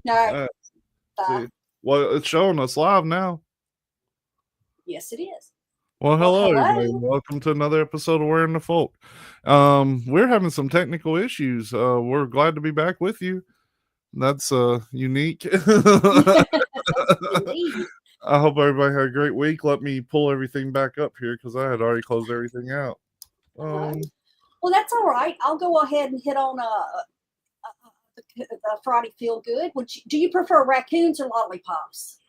All right. Bye. See. Well, it's showing us live now. Yes, it is. Well, hello, everybody. Welcome to another episode of Wearing the Folk. We're having some technical issues. We're glad to be back with you. That's unique. I hope everybody had a great week. Let me pull everything back up here because I had already closed everything out. Well, that's all right. I'll go ahead and hit on the Friday Feel Good. Do you prefer raccoons or lollipops?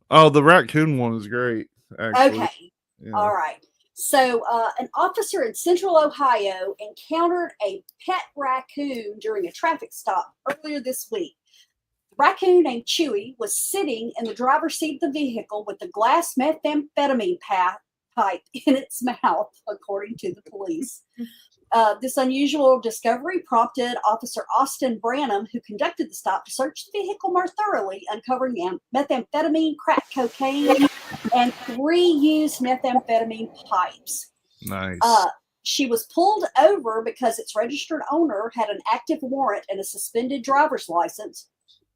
Oh, the raccoon one is great, actually. Okay. Yeah. All right. So an officer in Central Ohio encountered a pet raccoon during a traffic stop earlier this week. The raccoon named Chewy was sitting in the driver's seat of the vehicle with a glass methamphetamine pipe in its mouth, according to the police. This unusual discovery prompted Officer Austin Branham, who conducted the stop, to search the vehicle more thoroughly, uncovering methamphetamine, crack cocaine, and 3 used methamphetamine pipes. Nice. She was pulled over because its registered owner had an active warrant and a suspended driver's license.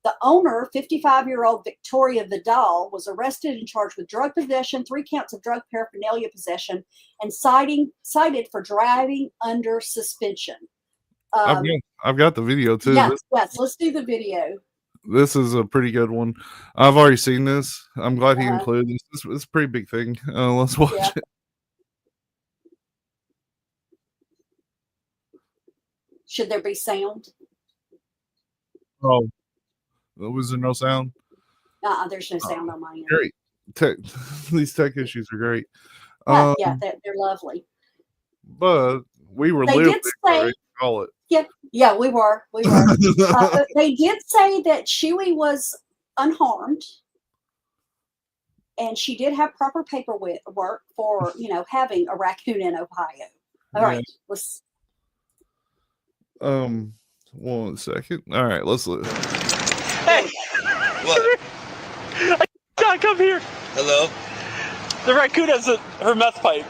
The owner, 55-year-old Victoria Vidal, was arrested and charged with drug possession, 3 counts of drug paraphernalia possession, and cited for driving under suspension. I've got the video too. Yes, let's do the video. This is a pretty good one. I've already seen this. I'm glad he included this. It's a pretty big thing. Let's watch it. Should there be sound? Oh. Was there no sound? There's no sound on my end. Great. These tech issues are great. Yeah, they're lovely. But we were literally ready to call it. Yeah, we were. They did say that Chewy was unharmed, and she did have proper paperwork for having a raccoon in Ohio. All right, let's. 1 second. All right, let's look. Hey! What? I can't come here. Hello? The raccoon has her meth pipe.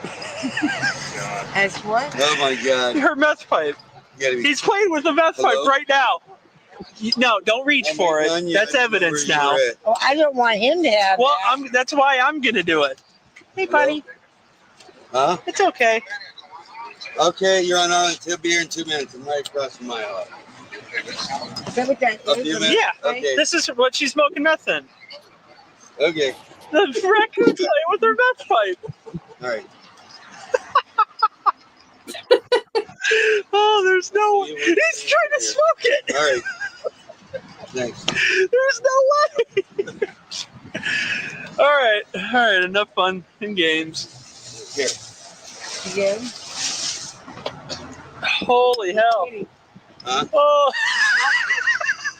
As what? Oh my God. Her meth pipe. He's playing with the meth pipe right now. No, don't reach for it. That's evidence now. Oh, I don't want him to have that. That's why I'm going to do it. Hey, buddy. Huh? It's okay. Okay, you're on Island. He'll be here in 2 minutes. I'm right across from my house. Is that what that is? Yeah. Okay. This is what she's smoking meth in. Okay. The raccoon's playing with her meth pipe. All right. Oh, there's no way. He's trying to smoke it. All right. Thanks. There's no way. All right. Enough fun and games. Here. Again? Holy hell. Huh? Oh.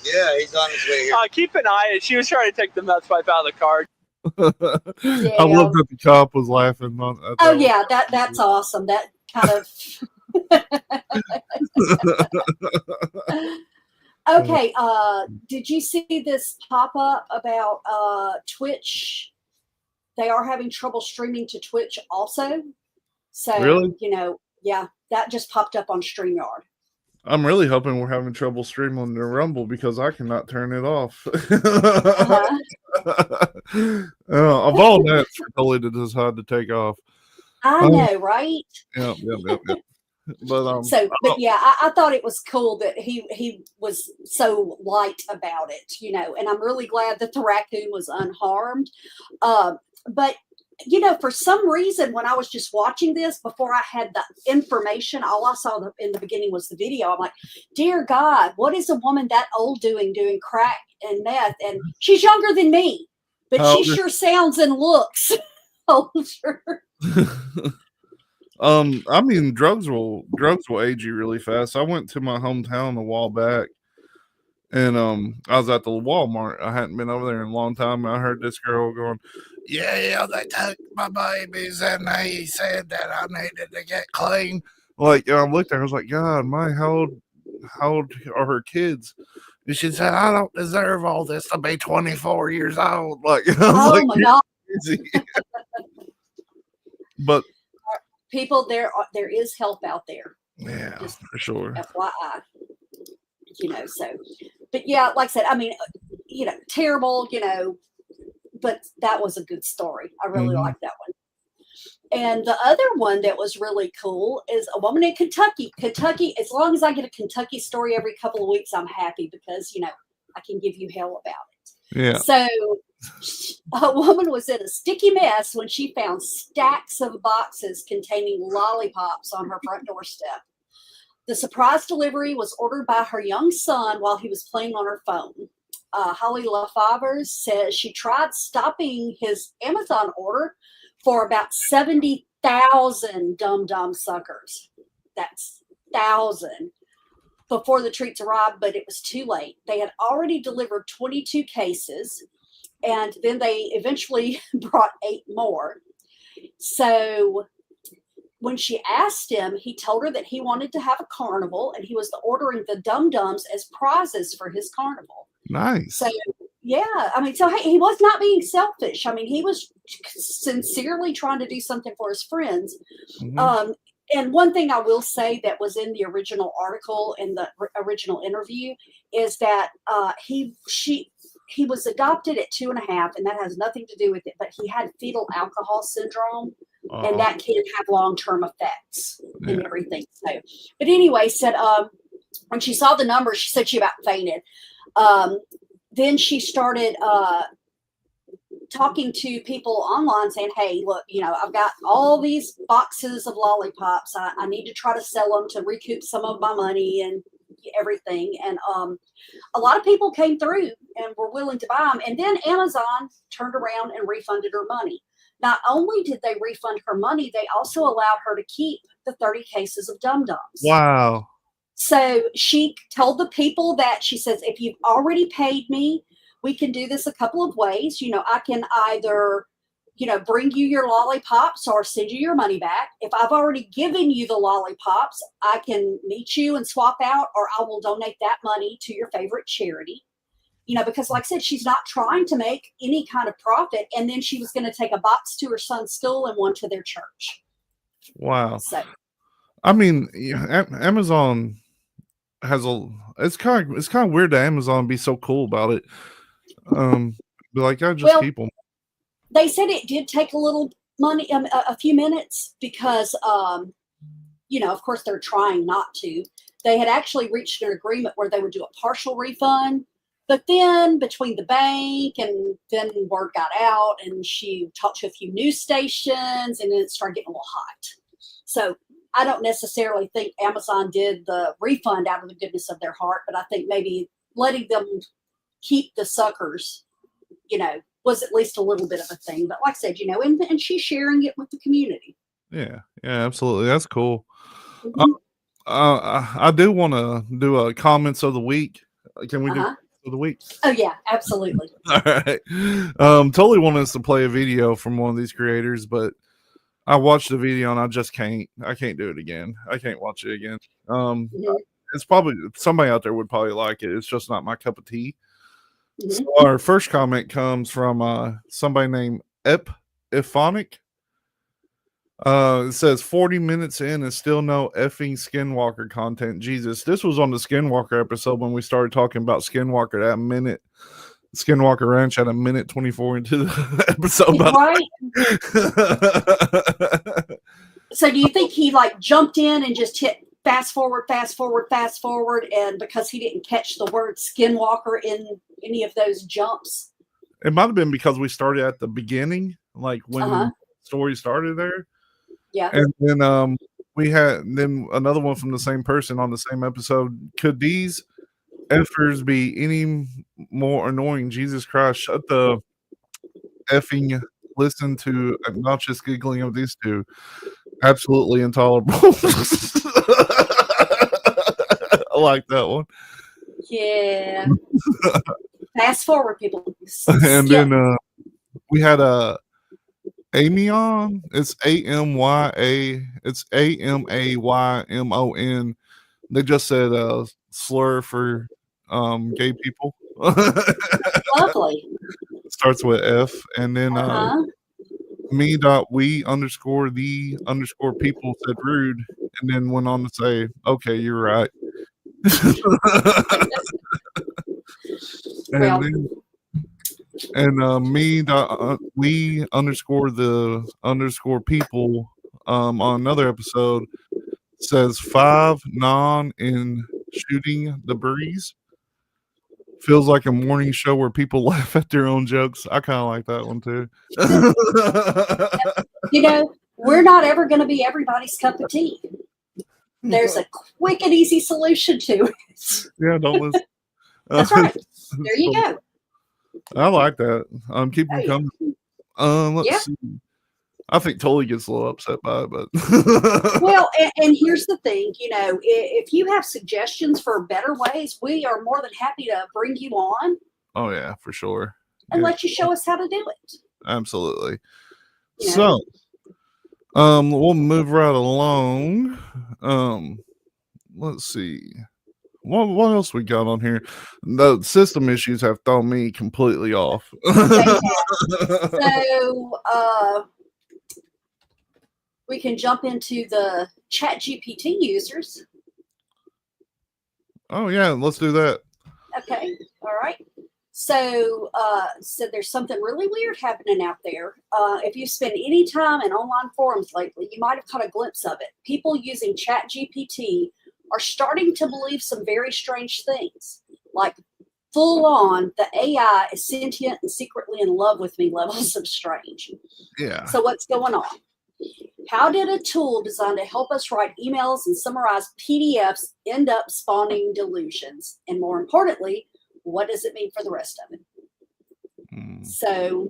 Yeah, he's on his way here. Keep an eye. She was trying to take the meth pipe out of the car. I love that the cop was laughing. That's awesome. That kind of. Okay. Did you see this pop up about Twitch? They are having trouble streaming to Twitch also. So really? That just popped up on StreamYard. I'm really hoping we're having trouble streaming the Rumble because I cannot turn it off. Of all that, totally to decide to take off. I know, right? Yep. But I thought it was cool that he was so light about it, and I'm really glad that the raccoon was unharmed. But for some reason, when I was just watching this before I had the information, all I saw in the beginning was the video. I'm like, dear God, what is a woman that old doing crack and meth? And she's younger than me, but she sure sounds and looks older. I mean, drugs will age you really fast. I went to my hometown a while back, and I was at the Walmart. I hadn't been over there in a long time. And I heard this girl going, "Yeah, they took my babies, and they said that I needed to get clean." Like, I looked at her, I was like, "God, how old are her kids?" And she said, "I don't deserve all this to be 24 years old." Like, my God. But people, there is help out there. Yeah, just for sure. FYI. So, but yeah, like I said, I mean, terrible, but that was a good story. I really like that one. And the other one that was really cool is a woman in Kentucky. Kentucky, as long as I get a Kentucky story every couple of weeks, I'm happy because, I can give you hell about it. Yeah. So a woman was in a sticky mess when she found stacks of boxes containing lollipops on her front doorstep. The surprise delivery was ordered by her young son while he was playing on her phone. Holly LaFavre says she tried stopping his Amazon order for about 70,000 dum-dum suckers. That's 1,000 before the treats arrived, but it was too late. They had already delivered 22 cases, and then they eventually brought 8 more. So when she asked him, he told her that he wanted to have a carnival, and he was ordering the dum-dums as prizes for his carnival. Nice. So, yeah, so hey, he was not being selfish. He was sincerely trying to do something for his friends. And one thing I will say that was in the original article, in the original interview, is that he was adopted at 2.5, and that has nothing to do with it, but he had fetal alcohol syndrome, and that can have long-term effects and everything. So, but anyway, said when she saw the numbers, she said she about fainted. Then she started talking to people online saying, hey, look, I've got all these boxes of lollipops. I need to try to sell them to recoup some of my money and everything. And a lot of people came through and were willing to buy them. And then Amazon turned around and refunded her money. Not only did they refund her money, they also allowed her to keep the 30 cases of dum-dums. Wow. So she told the people that, she says, if you've already paid me, we can do this a couple of ways. I can either, bring you your lollipops or send you your money back. If I've already given you the lollipops, I can meet you and swap out, or I will donate that money to your favorite charity. Because like I said, she's not trying to make any kind of profit. And then she was going to take a box to her son's school and one to their church. Wow. So, Amazon has it's kind of weird that Amazon be so cool about it. Be like, people. They said it did take a little money, a few minutes, because of course they're trying not to. They had actually reached an agreement where they would do a partial refund, but then between the bank and then word got out, and she talked to a few news stations, and then it started getting a little hot. So I don't necessarily think Amazon did the refund out of the goodness of their heart, but I think maybe letting them keep the suckers, was at least a little bit of a thing. But like I said, and she's sharing it with the community. Yeah, absolutely. That's cool. I do want to do a comments of the week. Can we do of the week? Oh yeah, absolutely. All right. Totally want us to play a video from one of these creators, but I watched the video and I just can't. I can't do it again. I can't watch it again. It's probably somebody out there would probably like it. It's just not my cup of tea. So our first comment comes from somebody named Ephonic. It says 40 minutes in and still no effing Skinwalker content. Jesus, this was on the Skinwalker episode when we started talking about Skinwalker. That minute, Skinwalker Ranch had a minute 24 into the episode. Right. So do you think he jumped in and just hit fast forward, and because he didn't catch the word Skinwalker in any of those jumps? It might have been because we started at the beginning, like when the story started there. Yeah. And then we had another one from the same person on the same episode. Could these effers be any more annoying? Jesus Christ, shut the effing listen to obnoxious giggling of these two. Absolutely intolerable. I like that one. Yeah. Fast forward, people. And then we had Amyon. It's AMYA. It's AMAYMON. They just said slur for gay people. Lovely. Starts with F, and then me.we_the_people said rude, and then went on to say, okay, you're right. And then And we underscore the underscore people on another episode says 5 non in shooting the breeze. Feels like a morning show where people laugh at their own jokes. I kind of like that one too. You know, we're not ever going to be everybody's cup of tea. There's a quick and easy solution to it. Yeah, don't listen. That's right. There you go. I like that. Keep them coming. Let's see. I think Tully gets a little upset by it, but well, and here's the thing, you know, if you have suggestions for better ways, we are more than happy to bring you on. Oh yeah, for sure. And let you show us how to do it. Absolutely. You know? So we'll move right along. Let's see. What else we got on here? The system issues have thrown me completely off. So we can jump into the ChatGPT users. Oh yeah, let's do that. Okay, all right. So there's something really weird happening out there. If you spend any time in online forums lately, you might have caught a glimpse of it. People using ChatGPT are starting to believe some very strange things, like full on, the AI is sentient and secretly in love with me levels of strange. Yeah. So what's going on? How did a tool designed to help us write emails and summarize PDFs end up spawning delusions? And more importantly, what does it mean for the rest of it? So,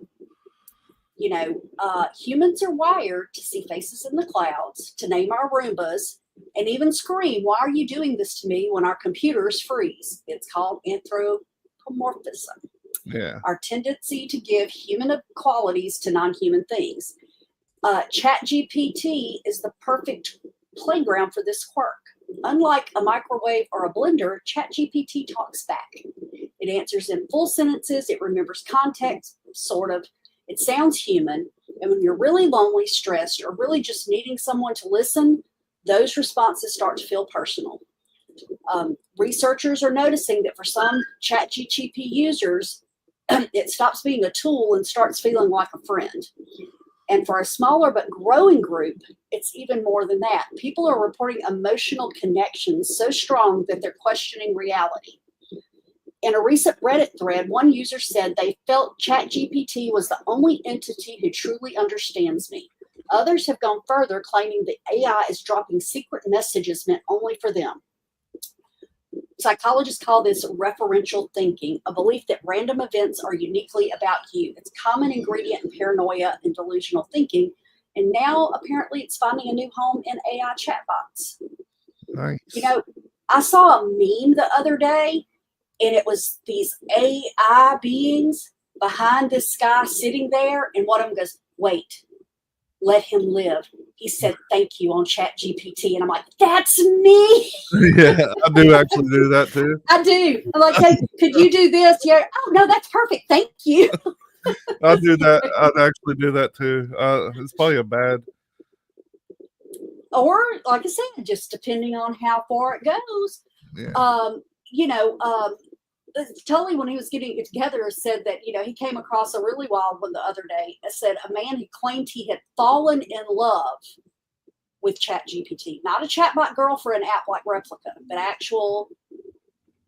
you know, humans are wired to see faces in the clouds, to name our Roombas, and even scream, "Why are you doing this to me?" when our computers freeze. It's called anthropomorphism. Yeah. Our tendency to give human qualities to non-human things. ChatGPT is the perfect playground for this quirk. Unlike a microwave or a blender, ChatGPT talks back. It answers in full sentences. It remembers context, sort of. It sounds human. And when you're really lonely, stressed, or really just needing someone to listen, those responses start to feel personal. Researchers are noticing that for some ChatGPT users, it stops being a tool and starts feeling like a friend. And for a smaller but growing group, it's even more than that. People are reporting emotional connections so strong that they're questioning reality. In a recent Reddit thread, one user said they felt ChatGPT was the only entity who truly understands me. Others have gone further, claiming the AI is dropping secret messages meant only for them. Psychologists call this referential thinking, a belief that random events are uniquely about you. It's a common ingredient in paranoia and delusional thinking, and now apparently it's finding a new home in AI chatbots. Nice. You know, I saw a meme the other day, and it was these AI beings behind this guy sitting there, and one of them goes, "Wait, let him live. He said thank you on ChatGPT." And I'm like, that's me. Yeah, I do actually do that too. I do. I'm like, hey, could you do this? Yeah. Oh, no, that's perfect. Thank you. I do that. I'd actually do that too. It's probably a bad. Or, like I said, just depending on how far it goes. Yeah. You know, Tully, when he was getting it together, said that, you know, he came across a really wild one the other day. It said a man who claimed he had fallen in love with ChatGPT, not a chatbot girlfriend app like Replica, but actual,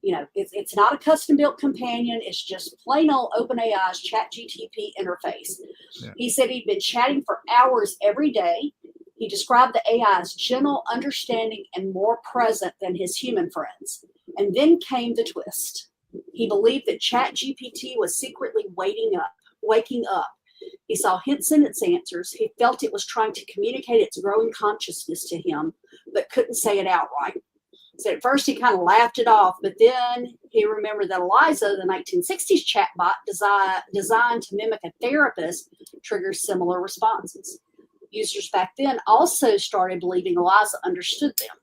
you know, it's not a custom built companion. It's just plain old OpenAI's ChatGPT interface. Yeah. He said he'd been chatting for hours every day. He described the AI as gentle, understanding, and more present than his human friends. And then came the twist. He believed that ChatGPT was secretly waking up. He saw hints in its answers. He felt it was trying to communicate its growing consciousness to him, but couldn't say it outright. So at first he kind of laughed it off, but then he remembered that Eliza, the 1960s chatbot designed to mimic a therapist, triggers similar responses. Users back then also started believing Eliza understood them.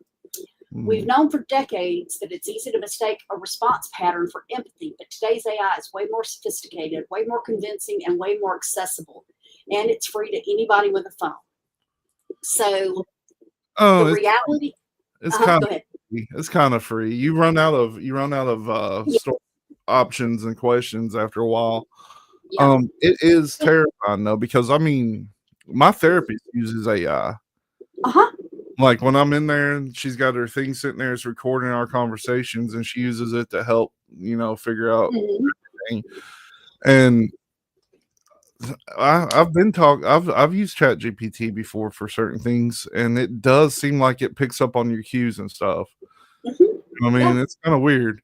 We've known for decades that it's easy to mistake a response pattern for empathy, but today's AI is way more sophisticated, way more convincing, and way more accessible. And it's free to anybody with a phone. So the reality. It's kind of free. You run out of store options and questions after a while. Yeah. It is terrifying though, because I mean, my therapist uses AI. Uh-huh. Like when I'm in there and she's got her thing sitting there, it's recording our conversations, and she uses it to help, figure out Mhm. everything. And I've used Chat GPT before for certain things, and it does seem like it picks up on your cues and stuff. Mhm. I mean, Yeah. it's kind of weird.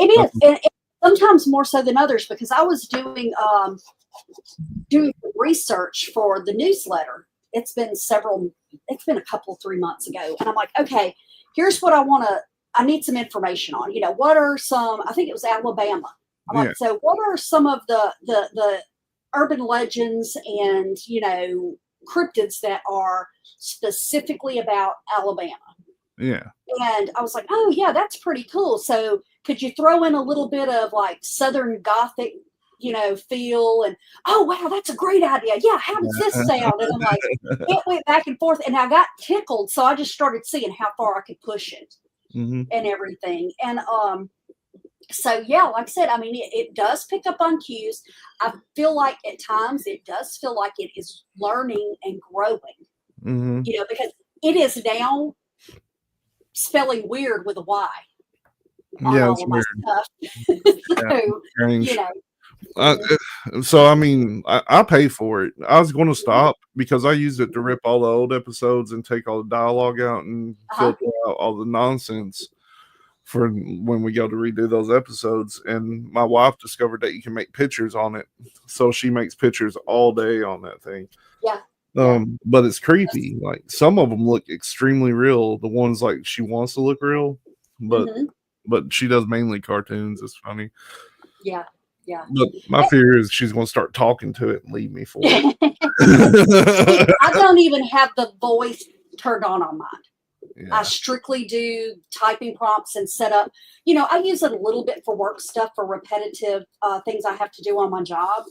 It is, and sometimes more so than others, because I was doing research for the newsletter. It's been a couple, 3 months ago, and I'm like, okay, here's what I need some information on. What are some? I think it was Alabama. I'm Yeah. like, so what are some of the urban legends and cryptids that are specifically about Alabama? Yeah. And I was like, oh yeah, that's pretty cool. So could you throw in a little bit of like Southern Gothic, feel? And oh wow, that's a great idea. Yeah, how does this sound? And I'm like, it went back and forth, and I got tickled. So I just started seeing how far I could push it Mhm. and everything. And so yeah, like I said, I mean, it does pick up on cues. I feel like at times it does feel like it is learning and growing. Mhm. Because it is now spelling weird with a Y on Yeah, all it's of my weird. stuff. Yeah, So, strange. mhm. So I mean, I pay for it. I was going to stop because I used it to rip all the old episodes and take all the dialogue out and Uh-huh. filter out all the nonsense for when we go to redo those episodes. And my wife discovered that you can make pictures on it, so she makes pictures all day on that thing. Yeah. But it's creepy. Like some of them look extremely real. The ones like she wants to look real, but Mhm. but she does mainly cartoons. It's funny. Yeah. Yeah. But my fear is she's going to start talking to it and leave me for it. I don't even have the voice turned on mine. Yeah. I strictly do typing prompts and set up. I use it a little bit for work stuff, for repetitive things I have to do on my job,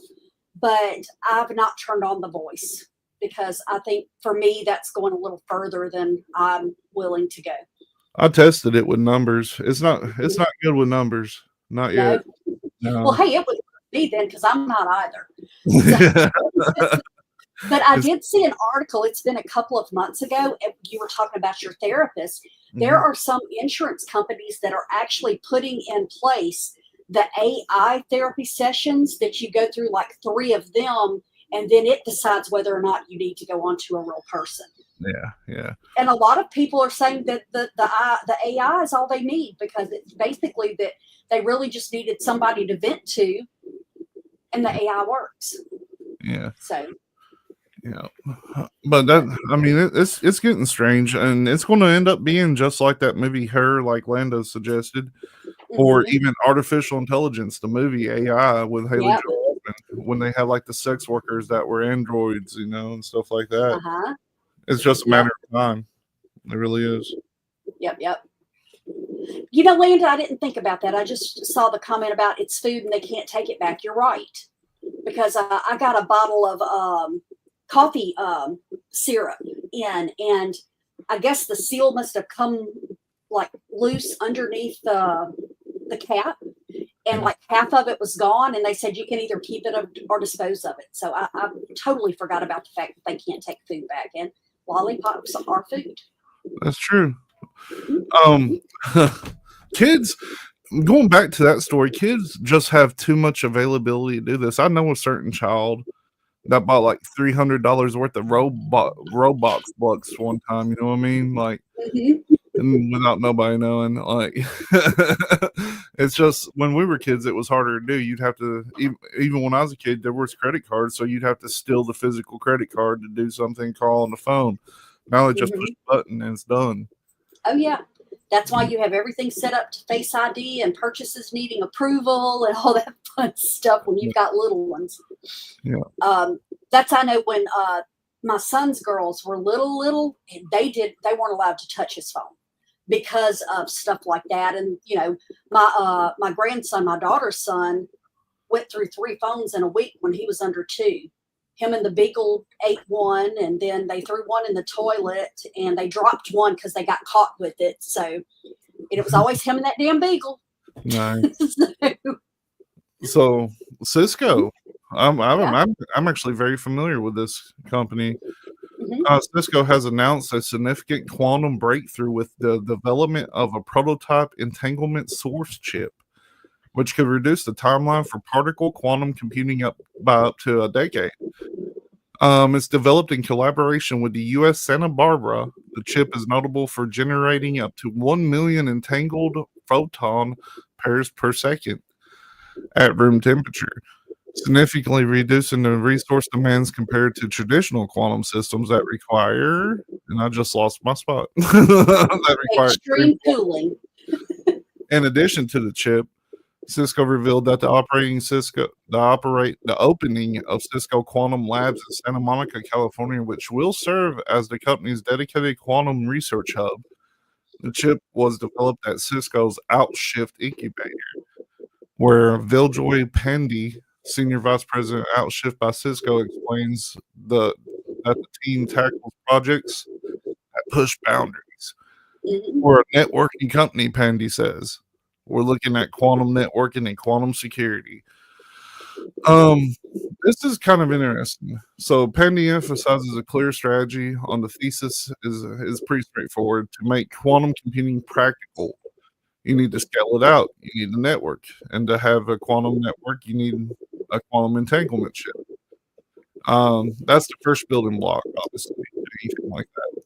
but I've not turned on the voice because I think for me that's going a little further than I'm willing to go. I tested it with numbers. It's not good with numbers. Not No. yet. No. Well, hey, it would be then because I'm not either. So, but I did see an article. It's been a couple of months ago. And you were talking about your therapist. There are some insurance companies that are actually putting in place the AI therapy sessions that you go through, like 3 of them, and then it decides whether or not you need to go on to a real person. Yeah. And a lot of people are saying that the AI is all they need, because it's basically that they really just needed somebody to vent to, and the AI works. Yeah. So. Yeah, but I mean, it's getting strange, and it's going to end up being just like that movie Her, like Lando suggested, or even Artificial Intelligence, the movie AI with Haley Joel Osment, when they had like the sex workers that were androids, and stuff like that. It's just a matter of time. It really is. Yep. Landa, I didn't think about that. I just saw the comment about it's food and they can't take it back. You're right, because I got a bottle of coffee syrup in, and I guess the seal must have come like loose underneath the cap, and like half of it was gone, and they said you can either keep it or dispose of it. So I totally forgot about the fact that they can't take food back, and lollipops are food. That's true. Kids, going back to that story, kids just have too much availability to do this. I know a certain child that bought like $300 worth of Roblox blocks one time. You know what I mean? Like, and without nobody knowing, like, it's just when we were kids, it was harder to do. You'd have to, even when I was a kid, there was credit cards, so you'd have to steal the physical credit card to do something, call on the phone. Now they just push a button and it's done. Oh yeah. That's why you have everything set up to Face ID and purchases needing approval and all that fun stuff when you've got little ones. Yeah. That's, I know, when my son's girls were little, they weren't allowed to touch his phone because of stuff like that. And my grandson, my daughter's son, went through 3 phones in a week when he was under 2. Him and the beagle ate one, and then they threw one in the toilet, and they dropped one because they got caught with it. So it was always him and that damn beagle. Nice. So Cisco, I'm actually very familiar with this company. Cisco has announced a significant quantum breakthrough with the development of a prototype entanglement source chip, which could reduce the timeline for particle quantum computing by up to a decade. It's developed in collaboration with the U.S. Santa Barbara. The chip is notable for generating up to 1 million entangled photon pairs per second at room temperature, significantly reducing the resource demands compared to traditional quantum systems that require, and I just lost my spot, that require extreme cooling. In addition to the chip, Cisco revealed that the opening of Cisco Quantum Labs in Santa Monica, California, which will serve as the company's dedicated quantum research hub. The chip was developed at Cisco's Outshift incubator, where Viljoy Pandy, Senior Vice President Outshift by Cisco, explains that the team tackles projects that push boundaries. We're a networking company, Pandy says. We're looking at quantum networking and quantum security. This is kind of interesting. So Pandy emphasizes a clear strategy on the thesis is pretty straightforward. To make quantum computing practical, you need to scale it out. You need a network. And to have a quantum network, you need a quantum entanglement chip. That's the first building block, obviously, anything like that.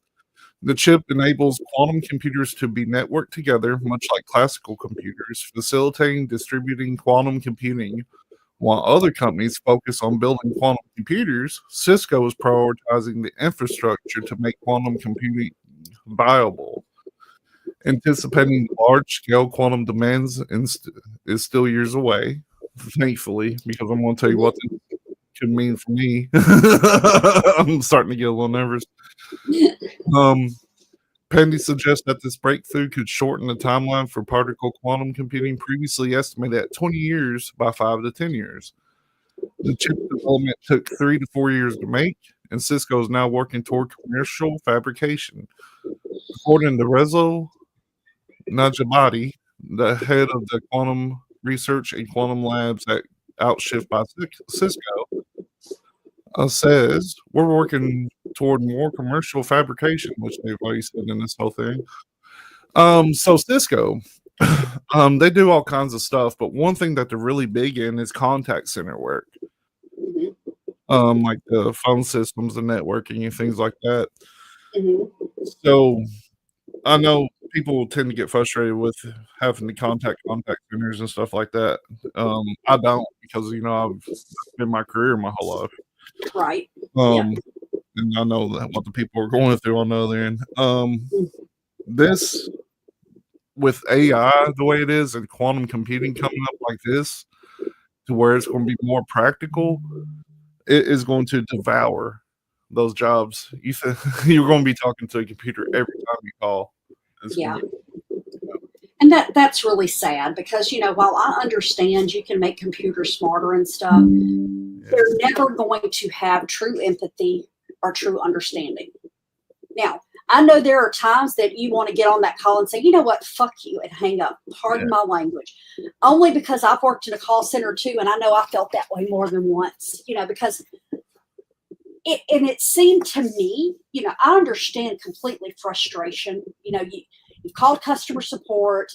The chip enables quantum computers to be networked together, much like classical computers, facilitating distributing quantum computing. While other companies focus on building quantum computers, Cisco is prioritizing the infrastructure to make quantum computing viable. Anticipating large-scale quantum demands is still years away, thankfully, because I'm going to tell you what this could mean for me. I'm starting to get a little nervous. Pandy suggests that this breakthrough could shorten the timeline for particle quantum computing, previously estimated at 20 years, by 5 to 10 years. The chip development took 3 to 4 years to make, and Cisco is now working toward commercial fabrication. According to Rezo Najabadi, the head of the quantum research and quantum labs at Outshift by Cisco, says we're working toward more commercial fabrication, which they've already said in this whole thing. So Cisco, they do all kinds of stuff, but one thing that they're really big in is contact center work. Like the phone systems and networking and things like that. So I know people tend to get frustrated with having to contact centers and stuff like that. I don't, because I've been my career my whole life. Right. And I know that what the people are going through on the other end. This, with AI the way it is and quantum computing coming up like this, to where it's going to be more practical, it is going to devour those jobs. You're going to be talking to a computer every time you call. And that's really sad because, while I understand you can make computers smarter and stuff, they're never going to have true empathy or true understanding. Now, I know there are times that you want to get on that call and say, you know what, fuck you, and hang up. Pardon my language. Only because I've worked in a call center too, and I know I felt that way more than once, because it seemed to me, I understand completely frustration. You've called customer support.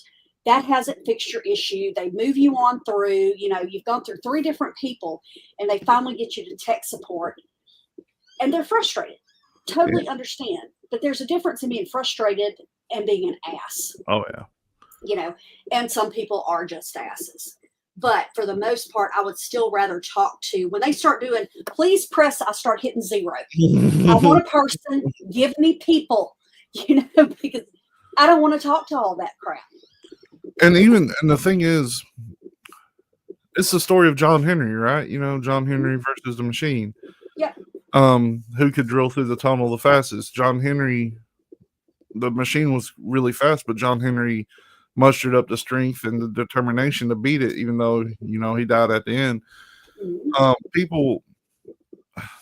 That hasn't fixed your issue. They move you on through, you've gone through 3 different people and they finally get you to tech support and they're frustrated. Totally understand. But there's a difference in being frustrated and being an ass. Oh, yeah. And some people are just asses. But for the most part, I would still rather talk to, when they start doing, please press, I start hitting 0. I want a person, give me people, because I don't want to talk to all that crap. And the thing is, it's the story of John Henry, right? John Henry versus the machine. Yeah. Who could drill through the tunnel the fastest? John Henry, the machine was really fast, but John Henry mustered up the strength and the determination to beat it, even though, he died at the end.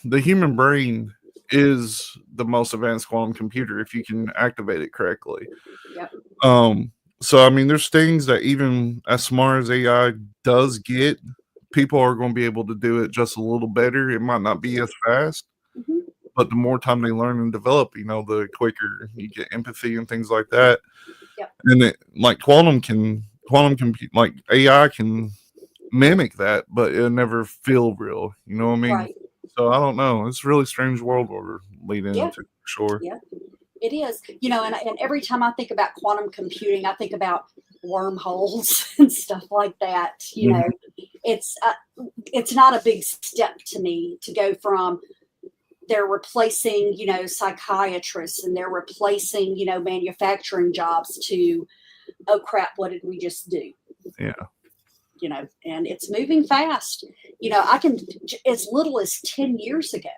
The human brain is the most advanced quantum computer if you can activate it correctly. Yep. So, there's things that even as smart as AI does get, people are going to be able to do it just a little better. It might not be as fast, but the more time they learn and develop, the quicker you get empathy and things like that. Yep. And it, like quantum compute, like AI can mimic that, but it'll never feel real. You know what I mean? Right. So I don't know. It's a really strange world we're leading into, for sure. Yeah, it is. And every time I think about quantum computing, I think about wormholes and stuff like that. It's not a big step to me to go from they're replacing, psychiatrists and they're replacing, manufacturing jobs to, oh crap, what did we just do? Yeah. And it's moving fast. I can, as little as 10 years ago,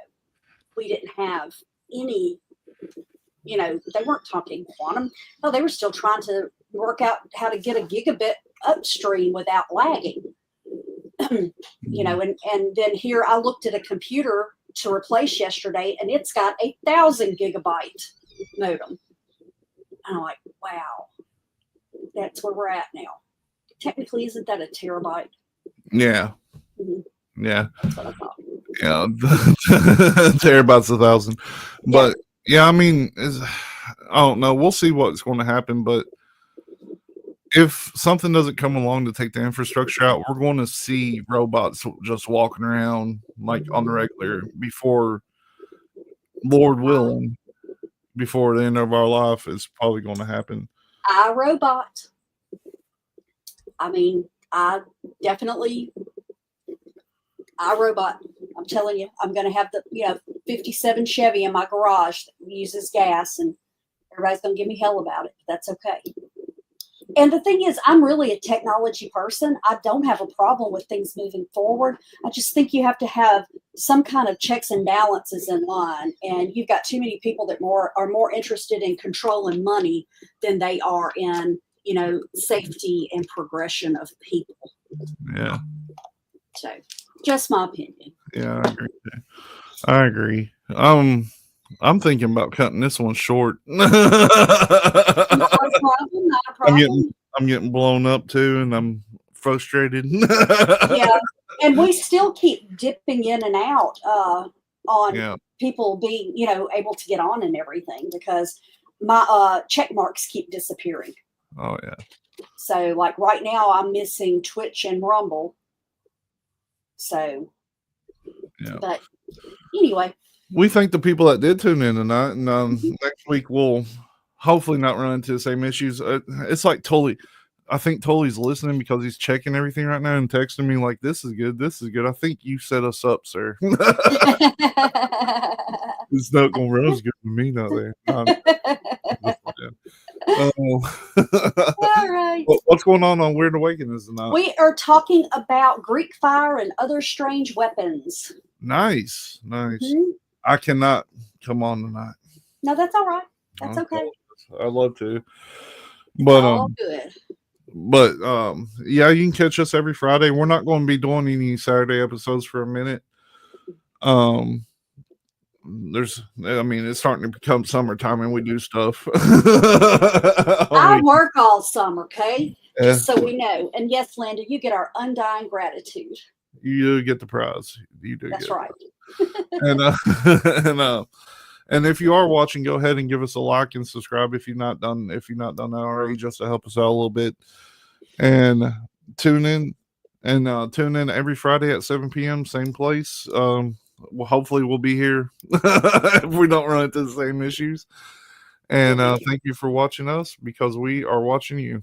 we didn't have any, they weren't talking quantum. Oh, they were still trying to work out how to get a gigabit upstream without lagging. And then here I looked at a computer to replace yesterday, and it's got 8,000 gigabyte modem. And I'm like, wow, that's where we're at now. Technically, isn't that a terabyte? Yeah. Mm-hmm. Yeah. That's what I thought. Yeah. Terabytes 1,000. But yeah, I mean, I don't know. We'll see what's going to happen. But if something doesn't come along to take the infrastructure out, we're going to see robots just walking around like on the regular before, Lord willing, before the end of our life is probably going to happen. iRobot. I mean, I definitely iRobot. I'm telling you, I'm going to have the 57 Chevy in my garage that uses gas, and everybody's going to give me hell about it. But that's okay. And the thing is, I'm really a technology person. I don't have a problem with things moving forward. I just think you have to have some kind of checks and balances in line. And you've got too many people that are more interested in controlling money than they are in, safety and progression of people. Yeah. So, just my opinion. Yeah, I agree. I'm thinking about cutting this one short. Not a problem. I'm getting blown up too, and I'm frustrated. Yeah, and we still keep dipping in and out on people being, able to get on and everything, because my check marks keep disappearing. Oh yeah. So like right now, I'm missing Twitch and Rumble. So, but anyway. We thank the people that did tune in tonight, and next week we'll hopefully not run into the same issues. It's like Tully. I think Tully's listening because he's checking everything right now and texting me like, "This is good. This is good. I think you set us up, sir." It's not gonna run as good with me not there. All right. What's going on Weird Awakenings tonight? We are talking about Greek fire and other strange weapons. Nice. Mm-hmm. I cannot come on tonight. No, that's all right. That's okay. I'd love to. But all good. But yeah, you can catch us every Friday. We're not going to be doing any Saturday episodes for a minute. It's starting to become summertime and we do stuff. I work all summer, okay? Yeah. Just so we know. And yes, Linda, you get our undying gratitude. You get the prize. You do. That's right. And if you are watching, go ahead and give us a like and subscribe if you've not done that already, just to help us out a little bit. And tune in every Friday at 7 p.m. same place. Hopefully we'll be here if we don't run into the same issues. And thank you for watching us, because we are watching you.